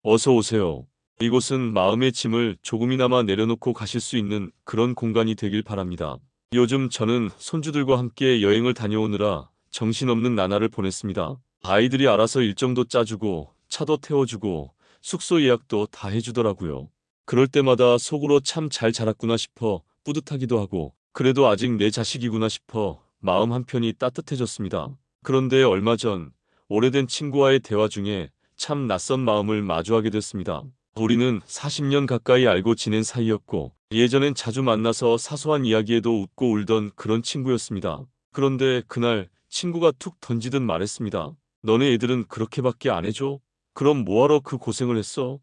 어서 오세요. 이곳은 마음의 짐을 조금이나마 내려놓고 가실 수 있는 그런 공간이 되길 바랍니다. 요즘 저는 손주들과 함께 여행을 다녀오느라 정신없는 나날을 보냈습니다. 아이들이 알아서 일정도 짜주고 차도 태워주고 숙소 예약도 다 해주더라고요. 그럴 때마다 속으로 참 잘 자랐구나 싶어 뿌듯하기도 하고 그래도 아직 내 자식이구나 싶어 마음 한편이 따뜻해졌습니다. 그런데 얼마 전 오래된 친구와의 대화 중에 참 낯선 마음을 마주하게 됐습니다. 우리는 40년 가까이 알고 지낸 사이였고 예전엔 자주 만나서 사소한 이야기에도 웃고 울던 그런 친구였습니다. 그런데 그날 친구가 툭 던지듯 말했습니다. 너네 애들은 그렇게밖에 안 해줘? 그럼 뭐하러 그 고생을 했어?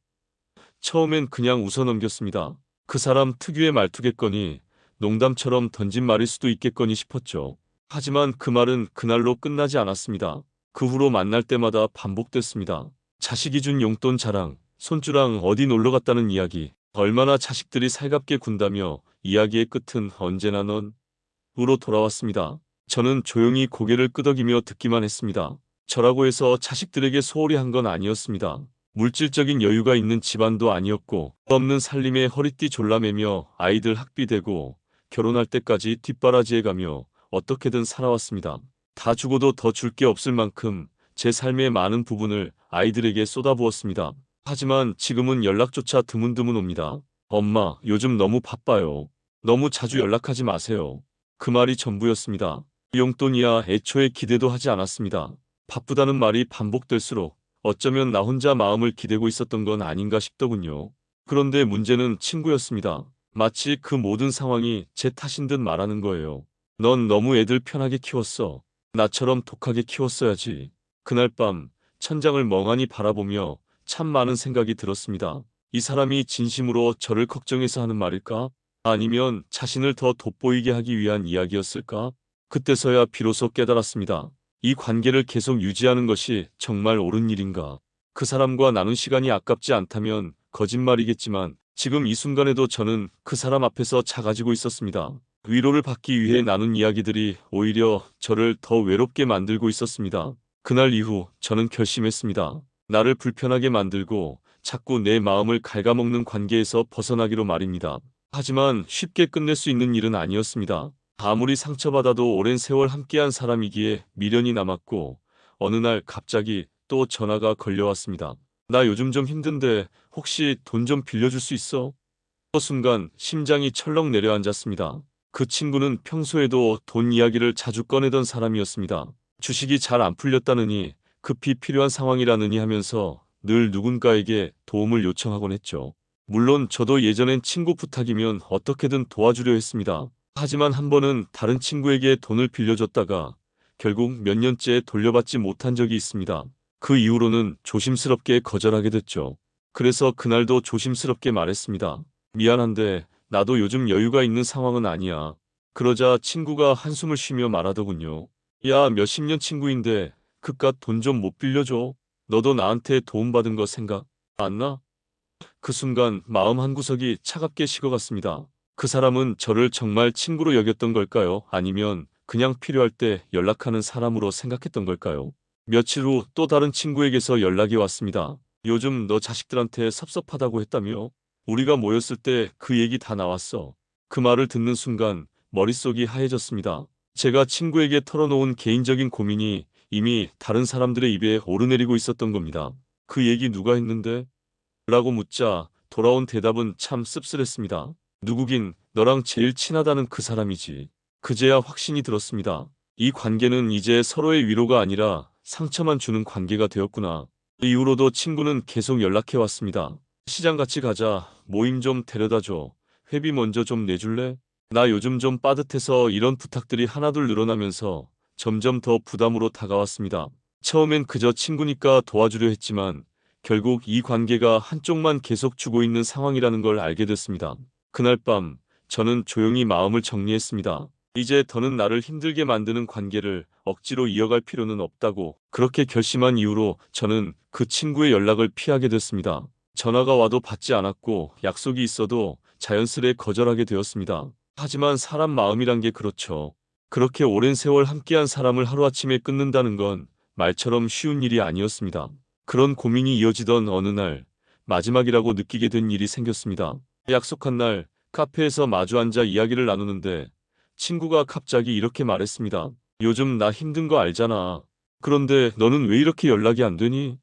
처음엔 그냥 웃어 넘겼습니다. 그 사람 특유의 말투겠거니 농담처럼 던진 말일 수도 있겠거니 싶었죠. 하지만 그 말은 그날로 끝나지 않았습니다. 그 후로 만날 때마다 반복됐습니다. 자식이 준 용돈 자랑, 손주랑 어디 놀러 갔다는 이야기, 얼마나 자식들이 살갑게 군다며 이야기의 끝은 언제나 넌으로 돌아왔습니다. 저는 조용히 고개를 끄덕이며 듣기만 했습니다. 저라고 해서 자식들에게 소홀히 한 건 아니었습니다. 물질적인 여유가 있는 집안도 아니었고 없는 살림에 허리띠 졸라매며 아이들 학비 대고 결혼할 때까지 뒷바라지해가며 어떻게든 살아왔습니다. 다 주고도 더 줄 게 없을 만큼 제 삶의 많은 부분을 아이들에게 쏟아부었습니다. 하지만 지금은 연락조차 드문드문 옵니다. 엄마, 요즘 너무 바빠요. 너무 자주 연락하지 마세요. 그 말이 전부였습니다. 용돈이야 애초에 기대도 하지 않았습니다. 바쁘다는 말이 반복될수록 어쩌면 나 혼자 마음을 기대고 있었던 건 아닌가 싶더군요. 그런데 문제는 친구였습니다. 마치 그 모든 상황이 제 탓인 듯 말하는 거예요. 넌 너무 애들 편하게 키웠어. 나처럼 독하게 키웠어야지. 그날 밤 천장을 멍하니 바라보며 참 많은 생각이 들었습니다. 이 사람이 진심으로 저를 걱정해서 하는 말일까? 아니면 자신을 더 돋보이게 하기 위한 이야기였을까? 그때서야 비로소 깨달았습니다. 이 관계를 계속 유지하는 것이 정말 옳은 일인가? 그 사람과 나눈 시간이 아깝지 않다면 거짓말이겠지만 지금 이 순간에도 저는 그 사람 앞에서 작아지고 있었습니다. 위로를 받기 위해 나눈 이야기들이 오히려 저를 더 외롭게 만들고 있었습니다. 그날 이후 저는 결심했습니다. 나를 불편하게 만들고 자꾸 내 마음을 갉아먹는 관계에서 벗어나기로 말입니다. 하지만 쉽게 끝낼 수 있는 일은 아니었습니다. 아무리 상처받아도 오랜 세월 함께한 사람이기에 미련이 남았고 어느 날 갑자기 또 전화가 걸려왔습니다. 나 요즘 좀 힘든데 혹시 돈 좀 빌려줄 수 있어? 그 순간 심장이 철렁 내려앉았습니다. 그 친구는 평소에도 돈 이야기를 자주 꺼내던 사람이었습니다. 주식이 잘 안 풀렸다느니 급히 필요한 상황이라느니 하면서 늘 누군가에게 도움을 요청하곤 했죠. 물론 저도 예전엔 친구 부탁이면 어떻게든 도와주려 했습니다. 하지만 한 번은 다른 친구에게 돈을 빌려줬다가 결국 몇 년째 돌려받지 못한 적이 있습니다. 그 이후로는 조심스럽게 거절하게 됐죠. 그래서 그날도 조심스럽게 말했습니다. 미안한데 나도 요즘 여유가 있는 상황은 아니야. 그러자 친구가 한숨을 쉬며 말하더군요. 야, 몇십 년 친구인데 그깟 돈 좀 못 빌려줘. 너도 나한테 도움받은 거 생각 안 나? 그 순간 마음 한구석이 차갑게 식어갔습니다. 그 사람은 저를 정말 친구로 여겼던 걸까요? 아니면 그냥 필요할 때 연락하는 사람으로 생각했던 걸까요? 며칠 후 또 다른 친구에게서 연락이 왔습니다. 요즘 너 자식들한테 섭섭하다고 했다며? 우리가 모였을 때 그 얘기 다 나왔어. 그 말을 듣는 순간 머릿속이 하얘졌습니다. 제가 친구에게 털어놓은 개인적인 고민이 이미 다른 사람들의 입에 오르내리고 있었던 겁니다. 그 얘기 누가 했는데? 라고 묻자 돌아온 대답은 참 씁쓸했습니다. 누구긴 너랑 제일 친하다는 그 사람이지. 그제야 확신이 들었습니다. 이 관계는 이제 서로의 위로가 아니라 상처만 주는 관계가 되었구나. 그 이후로도 친구는 계속 연락해 왔습니다. 시장 같이 가자. 모임 좀 데려다줘. 회비 먼저 좀 내줄래? 나 요즘 좀 빠듯해서 이런 부탁들이 하나둘 늘어나면서 점점 더 부담으로 다가왔습니다. 처음엔 그저 친구니까 도와주려 했지만 결국 이 관계가 한쪽만 계속 주고 있는 상황이라는 걸 알게 됐습니다. 그날 밤 저는 조용히 마음을 정리했습니다. 이제 더는 나를 힘들게 만드는 관계를 억지로 이어갈 필요는 없다고 그렇게 결심한 이후로 저는 그 친구의 연락을 피하게 됐습니다. 전화가 와도 받지 않았고 약속이 있어도 자연스레 거절하게 되었습니다. 하지만 사람 마음이란 게 그렇죠. 그렇게 오랜 세월 함께한 사람을 하루아침에 끊는다는 건 말처럼 쉬운 일이 아니었습니다. 그런 고민이 이어지던 어느 날 마지막이라고 느끼게 된 일이 생겼습니다. 약속한 날 카페에서 마주 앉아 이야기를 나누는데 친구가 갑자기 이렇게 말했습니다. 요즘 나 힘든 거 알잖아. 그런데 너는 왜 이렇게 연락이 안 되니?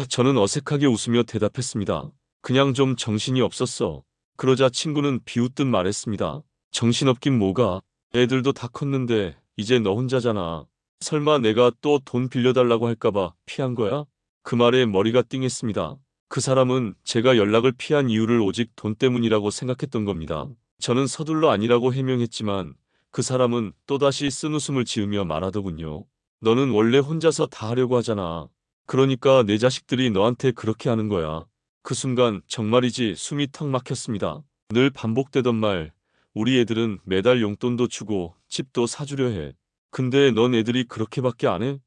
저는 어색하게 웃으며 대답했습니다. 그냥 좀 정신이 없었어. 그러자 친구는 비웃듯 말했습니다. 정신없긴 뭐가? 애들도 다 컸는데 이제 너 혼자잖아. 설마 내가 또 돈 빌려달라고 할까봐 피한 거야? 그 말에 머리가 띵했습니다. 그 사람은 제가 연락을 피한 이유를 오직 돈 때문이라고 생각했던 겁니다. 저는 서둘러 아니라고 해명했지만 그 사람은 또다시 쓴웃음을 지으며 말하더군요. 너는 원래 혼자서 다 하려고 하잖아. 그러니까 내 자식들이 너한테 그렇게 하는 거야. 그 순간 정말이지 숨이 턱 막혔습니다. 늘 반복되던 말, 우리 애들은 매달 용돈도 주고 집도 사주려 해. 근데 넌 애들이 그렇게밖에 안 해?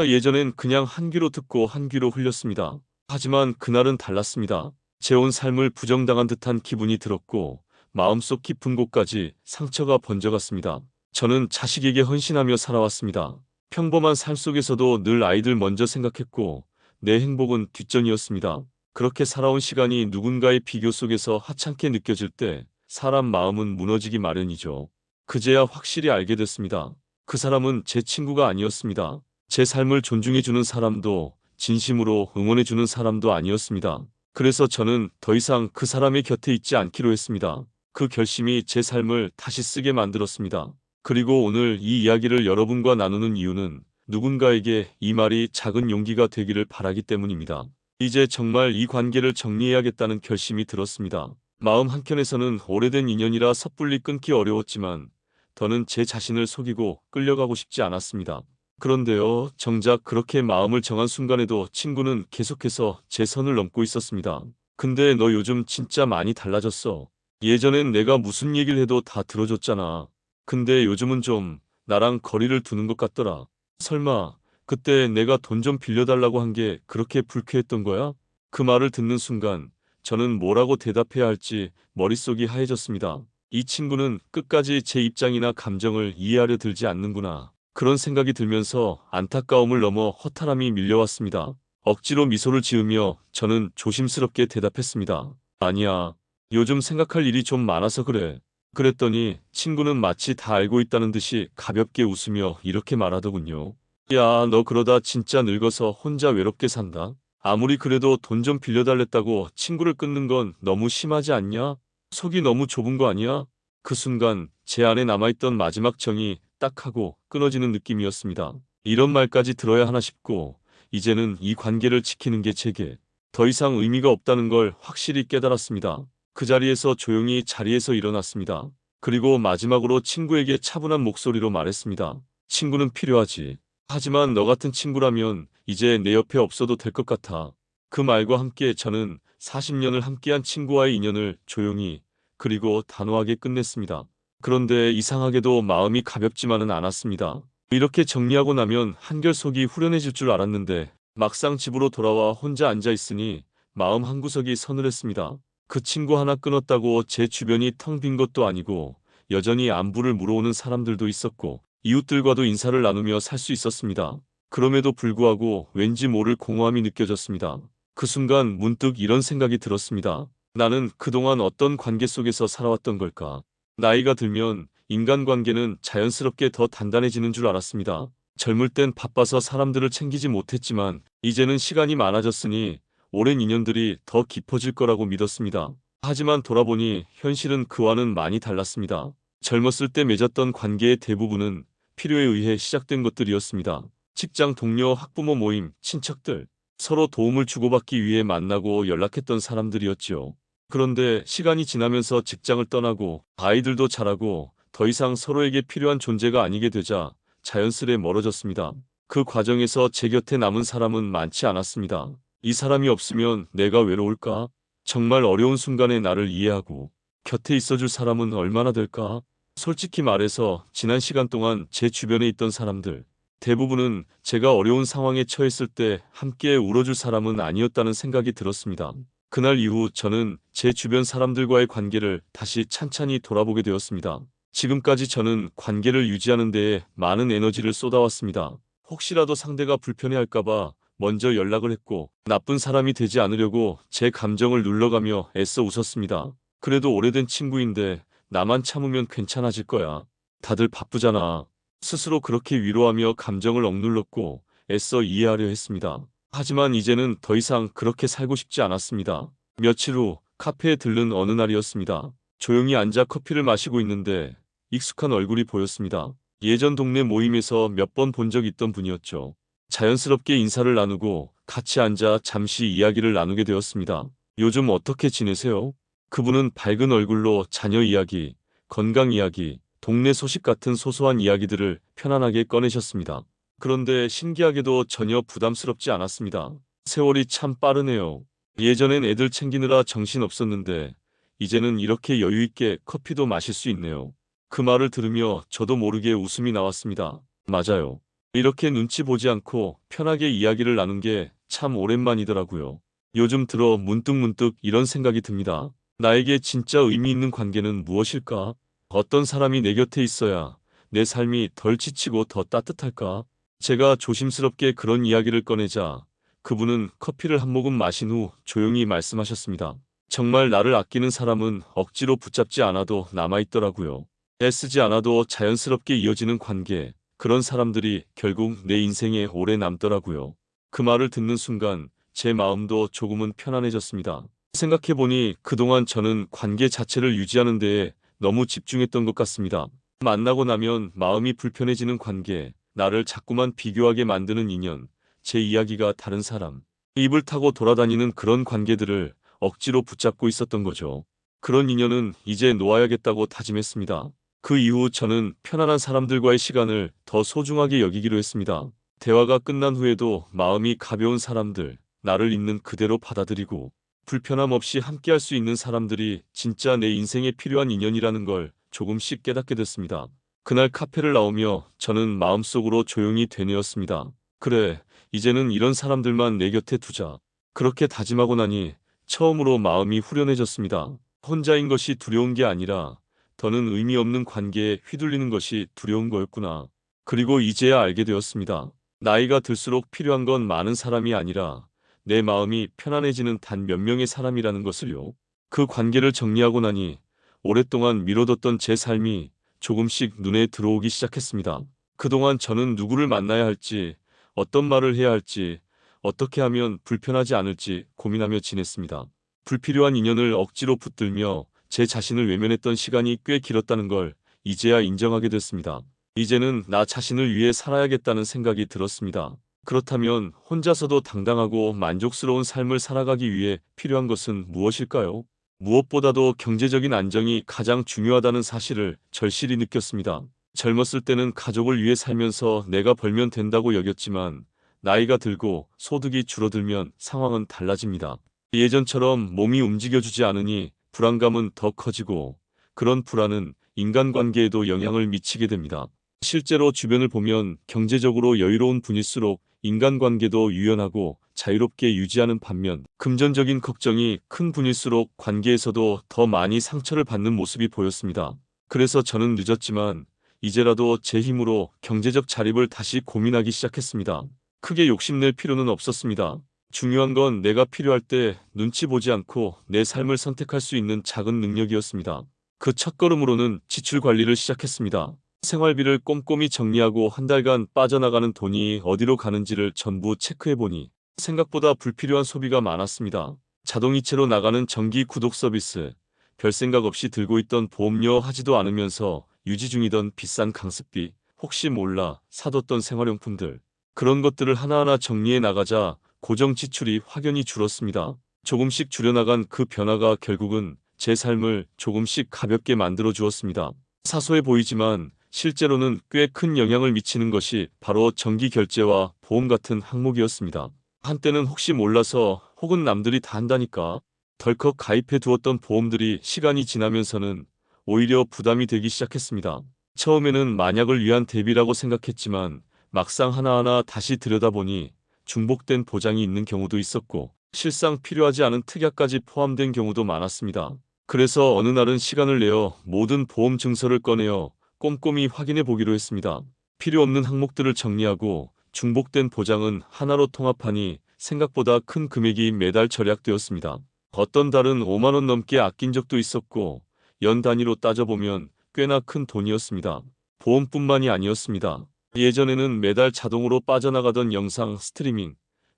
예전엔 그냥 한 귀로 듣고 한 귀로 흘렸습니다. 하지만 그날은 달랐습니다. 제 온 삶을 부정당한 듯한 기분이 들었고 마음속 깊은 곳까지 상처가 번져갔습니다. 저는 자식에게 헌신하며 살아왔습니다. 평범한 삶 속에서도 늘 아이들 먼저 생각했고 내 행복은 뒷전이었습니다. 그렇게 살아온 시간이 누군가의 비교 속에서 하찮게 느껴질 때 사람 마음은 무너지기 마련이죠. 그제야 확실히 알게 됐습니다. 그 사람은 제 친구가 아니었습니다. 제 삶을 존중해주는 사람도 진심으로 응원해주는 사람도 아니었습니다. 그래서 저는 더 이상 그 사람의 곁에 있지 않기로 했습니다. 그 결심이 제 삶을 다시 쓰게 만들었습니다. 그리고 오늘 이 이야기를 여러분과 나누는 이유는 누군가에게 이 말이 작은 용기가 되기를 바라기 때문입니다. 이제 정말 이 관계를 정리해야겠다는 결심이 들었습니다. 마음 한켠에서는 오래된 인연이라 섣불리 끊기 어려웠지만 더는 제 자신을 속이고 끌려가고 싶지 않았습니다. 그런데요, 정작 그렇게 마음을 정한 순간에도 친구는 계속해서 제 선을 넘고 있었습니다. 근데 너 요즘 진짜 많이 달라졌어. 예전엔 내가 무슨 얘기를 해도 다 들어줬잖아. 근데 요즘은 좀 나랑 거리를 두는 것 같더라. 설마 그때 내가 돈 좀 빌려달라고 한 게 그렇게 불쾌했던 거야? 그 말을 듣는 순간 저는 뭐라고 대답해야 할지 머릿속이 하얘졌습니다. 이 친구는 끝까지 제 입장이나 감정을 이해하려 들지 않는구나. 그런 생각이 들면서 안타까움을 넘어 허탈함이 밀려왔습니다. 억지로 미소를 지으며 저는 조심스럽게 대답했습니다. 아니야. 요즘 생각할 일이 좀 많아서 그래. 그랬더니 친구는 마치 다 알고 있다는 듯이 가볍게 웃으며 이렇게 말하더군요. 야, 너 그러다 진짜 늙어서 혼자 외롭게 산다. 아무리 그래도 돈 좀 빌려달랬다고 친구를 끊는 건 너무 심하지 않냐? 속이 너무 좁은 거 아니야? 그 순간 제 안에 남아있던 마지막 정이 딱 하고 끊어지는 느낌이었습니다. 이런 말까지 들어야 하나 싶고 이제는 이 관계를 지키는 게 제게 더 이상 의미가 없다는 걸 확실히 깨달았습니다. 그 자리에서 조용히 자리에서 일어났습니다. 그리고 마지막으로 친구에게 차분한 목소리로 말했습니다. 친구는 필요하지. 하지만 너 같은 친구라면 이제 내 옆에 없어도 될 것 같아. 그 말과 함께 저는 40년을 함께한 친구와의 인연을 조용히 그리고 단호하게 끝냈습니다. 그런데 이상하게도 마음이 가볍지만은 않았습니다. 이렇게 정리하고 나면 한결 속이 후련해질 줄 알았는데 막상 집으로 돌아와 혼자 앉아 있으니 마음 한구석이 서늘했습니다. 그 친구 하나 끊었다고 제 주변이 텅 빈 것도 아니고 여전히 안부를 물어오는 사람들도 있었고 이웃들과도 인사를 나누며 살 수 있었습니다. 그럼에도 불구하고 왠지 모를 공허함이 느껴졌습니다. 그 순간 문득 이런 생각이 들었습니다. 나는 그동안 어떤 관계 속에서 살아왔던 걸까? 나이가 들면 인간관계는 자연스럽게 더 단단해지는 줄 알았습니다. 젊을 땐 바빠서 사람들을 챙기지 못했지만 이제는 시간이 많아졌으니 오랜 인연들이 더 깊어질 거라고 믿었습니다. 하지만 돌아보니 현실은 그와는 많이 달랐습니다. 젊었을 때 맺었던 관계의 대부분은 필요에 의해 시작된 것들이었습니다. 직장 동료, 학부모 모임, 친척들, 서로 도움을 주고받기 위해 만나고 연락했던 사람들이었지요. 그런데 시간이 지나면서 직장을 떠나고 아이들도 자라고 더 이상 서로에게 필요한 존재가 아니게 되자 자연스레 멀어졌습니다. 그 과정에서 제 곁에 남은 사람은 많지 않았습니다. 이 사람이 없으면 내가 외로울까? 정말 어려운 순간에 나를 이해하고 곁에 있어줄 사람은 얼마나 될까? 솔직히 말해서 지난 시간 동안 제 주변에 있던 사람들, 대부분은 제가 어려운 상황에 처했을 때 함께 울어줄 사람은 아니었다는 생각이 들었습니다. 그날 이후 저는 제 주변 사람들과의 관계를 다시 찬찬히 돌아보게 되었습니다. 지금까지 저는 관계를 유지하는 데에 많은 에너지를 쏟아왔습니다. 혹시라도 상대가 불편해할까봐 먼저 연락을 했고 나쁜 사람이 되지 않으려고 제 감정을 눌러가며 애써 웃었습니다. 그래도 오래된 친구인데 나만 참으면 괜찮아질 거야. 다들 바쁘잖아. 스스로 그렇게 위로하며 감정을 억눌렀고 애써 이해하려 했습니다. 하지만 이제는 더 이상 그렇게 살고 싶지 않았습니다. 며칠 후 카페에 들른 어느 날이었습니다. 조용히 앉아 커피를 마시고 있는데 익숙한 얼굴이 보였습니다. 예전 동네 모임에서 몇 번 본 적 있던 분이었죠. 자연스럽게 인사를 나누고 같이 앉아 잠시 이야기를 나누게 되었습니다. 요즘 어떻게 지내세요? 그분은 밝은 얼굴로 자녀 이야기, 건강 이야기, 동네 소식 같은 소소한 이야기들을 편안하게 꺼내셨습니다. 그런데 신기하게도 전혀 부담스럽지 않았습니다. 세월이 참 빠르네요. 예전엔 애들 챙기느라 정신 없었는데 이제는 이렇게 여유 있게 커피도 마실 수 있네요. 그 말을 들으며 저도 모르게 웃음이 나왔습니다. 맞아요. 이렇게 눈치 보지 않고 편하게 이야기를 나눈 게 참 오랜만이더라고요. 요즘 들어 문득문득 이런 생각이 듭니다. 나에게 진짜 의미 있는 관계는 무엇일까? 어떤 사람이 내 곁에 있어야 내 삶이 덜 지치고 더 따뜻할까? 제가 조심스럽게 그런 이야기를 꺼내자 그분은 커피를 한 모금 마신 후 조용히 말씀하셨습니다. 정말 나를 아끼는 사람은 억지로 붙잡지 않아도 남아있더라고요. 애쓰지 않아도 자연스럽게 이어지는 관계, 그런 사람들이 결국 내 인생에 오래 남더라고요. 그 말을 듣는 순간 제 마음도 조금은 편안해졌습니다. 생각해보니 그동안 저는 관계 자체를 유지하는 데에 너무 집중했던 것 같습니다. 만나고 나면 마음이 불편해지는 관계, 나를 자꾸만 비교하게 만드는 인연, 제 이야기가 다른 사람, 입을 타고 돌아다니는 그런 관계들을 억지로 붙잡고 있었던 거죠. 그런 인연은 이제 놓아야겠다고 다짐했습니다. 그 이후 저는 편안한 사람들과의 시간을 더 소중하게 여기기로 했습니다. 대화가 끝난 후에도 마음이 가벼운 사람들, 나를 있는 그대로 받아들이고 불편함 없이 함께할 수 있는 사람들이 진짜 내 인생에 필요한 인연이라는 걸 조금씩 깨닫게 됐습니다. 그날 카페를 나오며 저는 마음속으로 조용히 되뇌었습니다. 그래, 이제는 이런 사람들만 내 곁에 두자. 그렇게 다짐하고 나니 처음으로 마음이 후련해졌습니다. 혼자인 것이 두려운 게 아니라 더는 의미 없는 관계에 휘둘리는 것이 두려운 거였구나. 그리고 이제야 알게 되었습니다. 나이가 들수록 필요한 건 많은 사람이 아니라 내 마음이 편안해지는 단 몇 명의 사람이라는 것을요. 그 관계를 정리하고 나니 오랫동안 미뤄뒀던 제 삶이 조금씩 눈에 들어오기 시작했습니다. 그동안 저는 누구를 만나야 할지, 어떤 말을 해야 할지, 어떻게 하면 불편하지 않을지 고민하며 지냈습니다. 불필요한 인연을 억지로 붙들며 제 자신을 외면했던 시간이 꽤 길었다는 걸 이제야 인정하게 됐습니다. 이제는 나 자신을 위해 살아야겠다는 생각이 들었습니다. 그렇다면 혼자서도 당당하고 만족스러운 삶을 살아가기 위해 필요한 것은 무엇일까요? 무엇보다도 경제적인 안정이 가장 중요하다는 사실을 절실히 느꼈습니다. 젊었을 때는 가족을 위해 살면서 내가 벌면 된다고 여겼지만 나이가 들고 소득이 줄어들면 상황은 달라집니다. 예전처럼 몸이 움직여주지 않으니 불안감은 더 커지고 그런 불안은 인간관계에도 영향을 미치게 됩니다. 실제로 주변을 보면 경제적으로 여유로운 분일수록 인간관계도 유연하고 자유롭게 유지하는 반면 금전적인 걱정이 큰 분일수록 관계에서도 더 많이 상처를 받는 모습이 보였습니다. 그래서 저는 늦었지만 이제라도 제 힘으로 경제적 자립을 다시 고민하기 시작했습니다. 크게 욕심낼 필요는 없었습니다. 중요한 건 내가 필요할 때 눈치 보지 않고 내 삶을 선택할 수 있는 작은 능력이었습니다. 그 첫걸음으로는 지출 관리를 시작했습니다. 생활비를 꼼꼼히 정리하고 한 달간 빠져나가는 돈이 어디로 가는지를 전부 체크해보니 생각보다 불필요한 소비가 많았습니다. 자동이체로 나가는 정기 구독 서비스, 별 생각 없이 들고 있던 보험료 하지도 않으면서 유지 중이던 비싼 강습비, 혹시 몰라 사뒀던 생활용품들, 그런 것들을 하나하나 정리해 나가자 고정 지출이 확연히 줄었습니다. 조금씩 줄여나간 그 변화가 결국은 제 삶을 조금씩 가볍게 만들어 주었습니다. 사소해 보이지만 실제로는 꽤 큰 영향을 미치는 것이 바로 정기 결제와 보험 같은 항목이었습니다. 한때는 혹시 몰라서 혹은 남들이 다 한다니까 덜컥 가입해 두었던 보험들이 시간이 지나면서는 오히려 부담이 되기 시작했습니다. 처음에는 만약을 위한 대비라고 생각했지만 막상 하나하나 다시 들여다보니 중복된 보장이 있는 경우도 있었고 실상 필요하지 않은 특약까지 포함된 경우도 많았습니다. 그래서 어느 날은 시간을 내어 모든 보험 증서를 꺼내어 꼼꼼히 확인해 보기로 했습니다. 필요 없는 항목들을 정리하고 중복된 보장은 하나로 통합하니 생각보다 큰 금액이 매달 절약되었습니다. 어떤 달은 5만 원 넘게 아낀 적도 있었고 연 단위로 따져보면 꽤나 큰 돈이었습니다. 보험뿐만이 아니었습니다. 예전에는 매달 자동으로 빠져나가던 영상 스트리밍,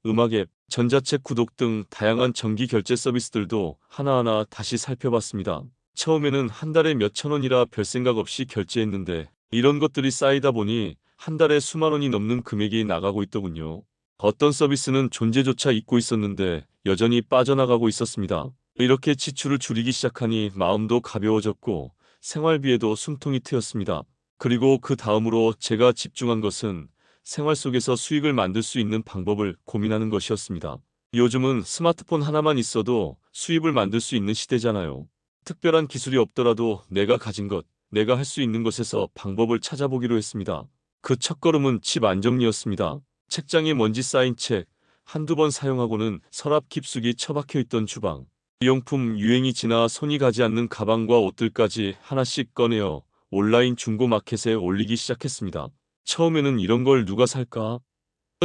음악 앱, 전자책 구독 등 다양한 정기 결제 서비스들도 하나하나 다시 살펴봤습니다. 처음에는 한 달에 몇천 원이라 별 생각 없이 결제했는데 이런 것들이 쌓이다 보니 한 달에 수만 원이 넘는 금액이 나가고 있더군요. 어떤 서비스는 존재조차 잊고 있었는데 여전히 빠져나가고 있었습니다. 이렇게 지출을 줄이기 시작하니 마음도 가벼워졌고 생활비에도 숨통이 트였습니다. 그리고 그 다음으로 제가 집중한 것은 생활 속에서 수익을 만들 수 있는 방법을 고민하는 것이었습니다. 요즘은 스마트폰 하나만 있어도 수입을 만들 수 있는 시대잖아요. 특별한 기술이 없더라도 내가 가진 것, 내가 할 수 있는 것에서 방법을 찾아보기로 했습니다. 그 첫걸음은 집 안정리였습니다. 책장에 먼지 쌓인 책, 한두 번 사용하고는 서랍 깊숙이 처박혀 있던 주방, 의용품 유행이 지나 손이 가지 않는 가방과 옷들까지 하나씩 꺼내어 온라인 중고 마켓에 올리기 시작했습니다. 처음에는 이런 걸 누가 살까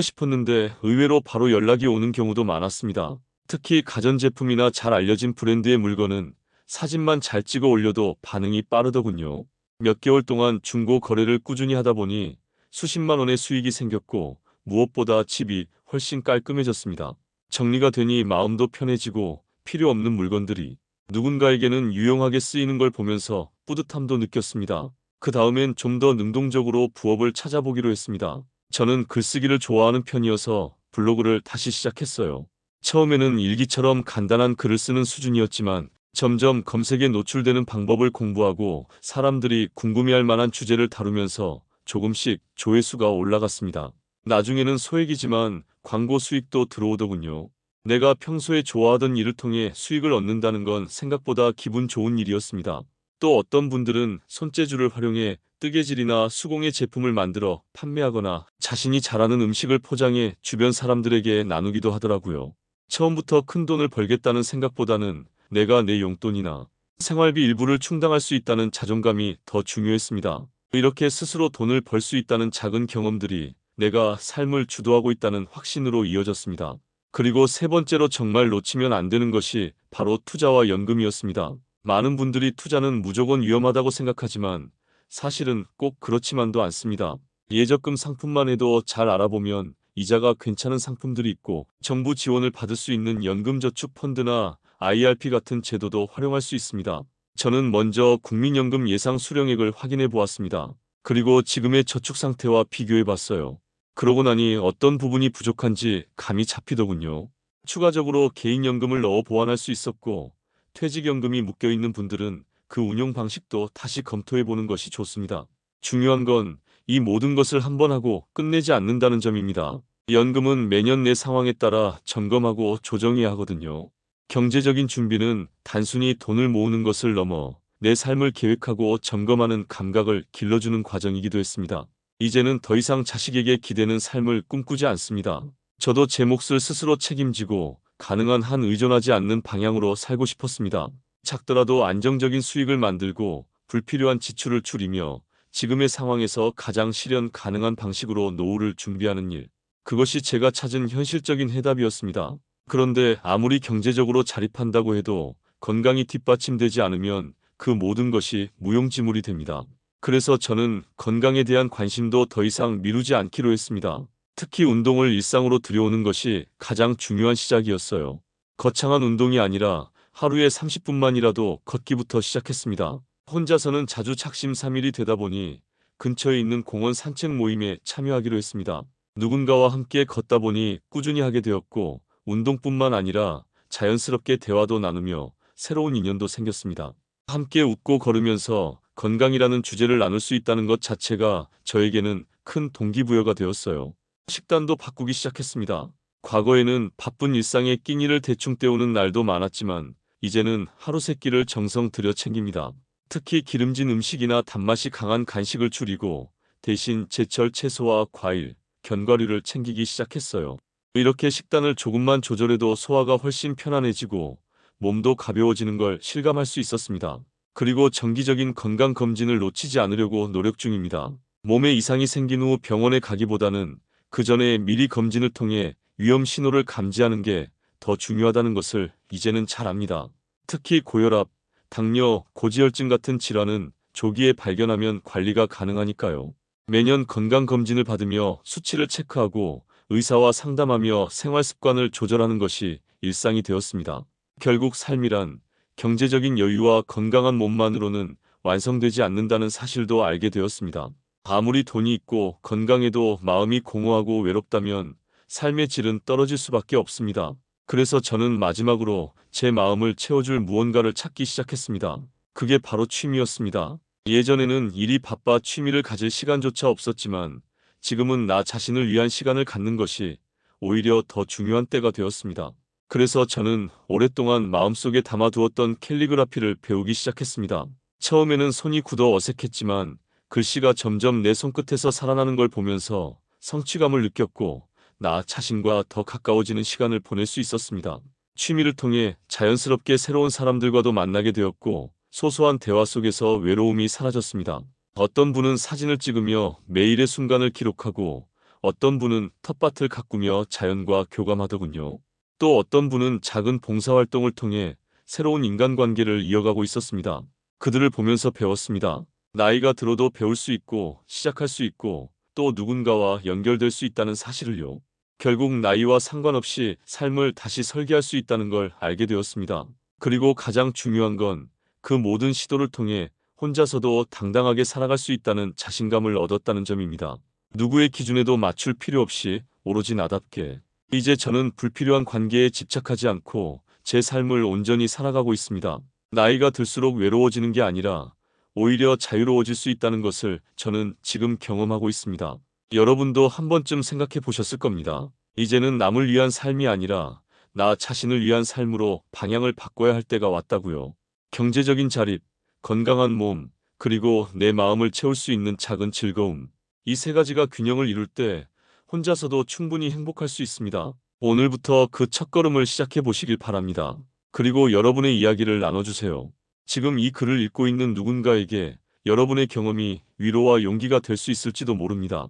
싶었는데 의외로 바로 연락이 오는 경우도 많았습니다. 특히 가전제품이나 잘 알려진 브랜드의 물건은 사진만 잘 찍어 올려도 반응이 빠르더군요. 몇 개월 동안 중고 거래를 꾸준히 하다 보니 수십만 원의 수익이 생겼고 무엇보다 집이 훨씬 깔끔해졌습니다. 정리가 되니 마음도 편해지고 필요 없는 물건들이 누군가에게는 유용하게 쓰이는 걸 보면서 뿌듯함도 느꼈습니다. 그 다음엔 좀 더 능동적으로 부업을 찾아보기로 했습니다. 저는 글쓰기를 좋아하는 편이어서 블로그를 다시 시작했어요. 처음에는 일기처럼 간단한 글을 쓰는 수준이었지만 점점 검색에 노출되는 방법을 공부하고 사람들이 궁금해할 만한 주제를 다루면서 조금씩 조회수가 올라갔습니다. 나중에는 소액이지만 광고 수익도 들어오더군요. 내가 평소에 좋아하던 일을 통해 수익을 얻는다는 건 생각보다 기분 좋은 일이었습니다. 또 어떤 분들은 손재주를 활용해 뜨개질이나 수공예 제품을 만들어 판매하거나 자신이 잘하는 음식을 포장해 주변 사람들에게 나누기도 하더라고요. 처음부터 큰 돈을 벌겠다는 생각보다는 내가 내 용돈이나 생활비 일부를 충당할 수 있다는 자존감이 더 중요했습니다. 이렇게 스스로 돈을 벌 수 있다는 작은 경험들이 내가 삶을 주도하고 있다는 확신으로 이어졌습니다. 그리고 세 번째로 정말 놓치면 안 되는 것이 바로 투자와 연금이었습니다. 많은 분들이 투자는 무조건 위험하다고 생각하지만 사실은 꼭 그렇지만도 않습니다. 예적금 상품만 해도 잘 알아보면 이자가 괜찮은 상품들이 있고 정부 지원을 받을 수 있는 연금저축펀드나 IRP 같은 제도도 활용할 수 있습니다. 저는 먼저 국민연금 예상 수령액을 확인해 보았습니다. 그리고 지금의 저축 상태와 비교해 봤어요. 그러고 나니 어떤 부분이 부족한지 감이 잡히더군요. 추가적으로 개인연금을 넣어 보완할 수 있었고 퇴직연금이 묶여있는 분들은 그 운용 방식도 다시 검토해 보는 것이 좋습니다. 중요한 건 이 모든 것을 한번 하고 끝내지 않는다는 점입니다. 연금은 매년 내 상황에 따라 점검하고 조정해야 하거든요. 경제적인 준비는 단순히 돈을 모으는 것을 넘어 내 삶을 계획하고 점검하는 감각을 길러주는 과정이기도 했습니다. 이제는 더 이상 자식에게 기대는 삶을 꿈꾸지 않습니다. 저도 제 몫을 스스로 책임지고 가능한 한 의존하지 않는 방향으로 살고 싶었습니다. 작더라도 안정적인 수익을 만들고 불필요한 지출을 줄이며 지금의 상황에서 가장 실현 가능한 방식으로 노후를 준비하는 일. 그것이 제가 찾은 현실적인 해답이었습니다. 그런데 아무리 경제적으로 자립한다고 해도 건강이 뒷받침되지 않으면 그 모든 것이 무용지물이 됩니다. 그래서 저는 건강에 대한 관심도 더 이상 미루지 않기로 했습니다. 특히 운동을 일상으로 들여오는 것이 가장 중요한 시작이었어요. 거창한 운동이 아니라 하루에 30분만이라도 걷기부터 시작했습니다. 혼자서는 자주 작심삼일이 되다 보니 근처에 있는 공원 산책 모임에 참여하기로 했습니다. 누군가와 함께 걷다 보니 꾸준히 하게 되었고 운동뿐만 아니라 자연스럽게 대화도 나누며 새로운 인연도 생겼습니다. 함께 웃고 걸으면서 건강이라는 주제를 나눌 수 있다는 것 자체가 저에게는 큰 동기부여가 되었어요. 식단도 바꾸기 시작했습니다. 과거에는 바쁜 일상에 끼니를 대충 때우는 날도 많았지만 이제는 하루 세 끼를 정성 들여 챙깁니다. 특히 기름진 음식이나 단맛이 강한 간식을 줄이고 대신 제철 채소와 과일, 견과류를 챙기기 시작했어요. 이렇게 식단을 조금만 조절해도 소화가 훨씬 편안해지고 몸도 가벼워지는 걸 실감할 수 있었습니다. 그리고 정기적인 건강검진을 놓치지 않으려고 노력 중입니다. 몸에 이상이 생긴 후 병원에 가기보다는 그 전에 미리 검진을 통해 위험 신호를 감지하는 게 더 중요하다는 것을 이제는 잘 압니다. 특히 고혈압, 당뇨, 고지혈증 같은 질환은 조기에 발견하면 관리가 가능하니까요. 매년 건강검진을 받으며 수치를 체크하고 의사와 상담하며 생활 습관을 조절하는 것이 일상이 되었습니다. 결국 삶이란 경제적인 여유와 건강한 몸만으로는 완성되지 않는다는 사실도 알게 되었습니다. 아무리 돈이 있고 건강해도 마음이 공허하고 외롭다면 삶의 질은 떨어질 수밖에 없습니다. 그래서 저는 마지막으로 제 마음을 채워줄 무언가를 찾기 시작했습니다. 그게 바로 취미였습니다. 예전에는 일이 바빠 취미를 가질 시간조차 없었지만 지금은 나 자신을 위한 시간을 갖는 것이 오히려 더 중요한 때가 되었습니다. 그래서 저는 오랫동안 마음속에 담아두었던 캘리그라피를 배우기 시작했습니다. 처음에는 손이 굳어 어색했지만 글씨가 점점 내 손끝에서 살아나는 걸 보면서 성취감을 느꼈고 나 자신과 더 가까워지는 시간을 보낼 수 있었습니다. 취미를 통해 자연스럽게 새로운 사람들과도 만나게 되었고 소소한 대화 속에서 외로움이 사라졌습니다. 어떤 분은 사진을 찍으며 매일의 순간을 기록하고 어떤 분은 텃밭을 가꾸며 자연과 교감하더군요. 또 어떤 분은 작은 봉사활동을 통해 새로운 인간관계를 이어가고 있었습니다. 그들을 보면서 배웠습니다. 나이가 들어도 배울 수 있고 시작할 수 있고 또 누군가와 연결될 수 있다는 사실을요. 결국 나이와 상관없이 삶을 다시 설계할 수 있다는 걸 알게 되었습니다. 그리고 가장 중요한 건 그 모든 시도를 통해 혼자서도 당당하게 살아갈 수 있다는 자신감을 얻었다는 점입니다. 누구의 기준에도 맞출 필요 없이 오로지 나답게. 이제 저는 불필요한 관계에 집착하지 않고 제 삶을 온전히 살아가고 있습니다. 나이가 들수록 외로워지는 게 아니라 오히려 자유로워질 수 있다는 것을 저는 지금 경험하고 있습니다. 여러분도 한 번쯤 생각해 보셨을 겁니다. 이제는 남을 위한 삶이 아니라 나 자신을 위한 삶으로 방향을 바꿔야 할 때가 왔다고요. 경제적인 자립, 건강한 몸, 그리고 내 마음을 채울 수 있는 작은 즐거움. 이 세 가지가 균형을 이룰 때 혼자서도 충분히 행복할 수 있습니다. 오늘부터 그 첫걸음을 시작해 보시길 바랍니다. 그리고 여러분의 이야기를 나눠주세요. 지금 이 글을 읽고 있는 누군가에게 여러분의 경험이 위로와 용기가 될 수 있을지도 모릅니다.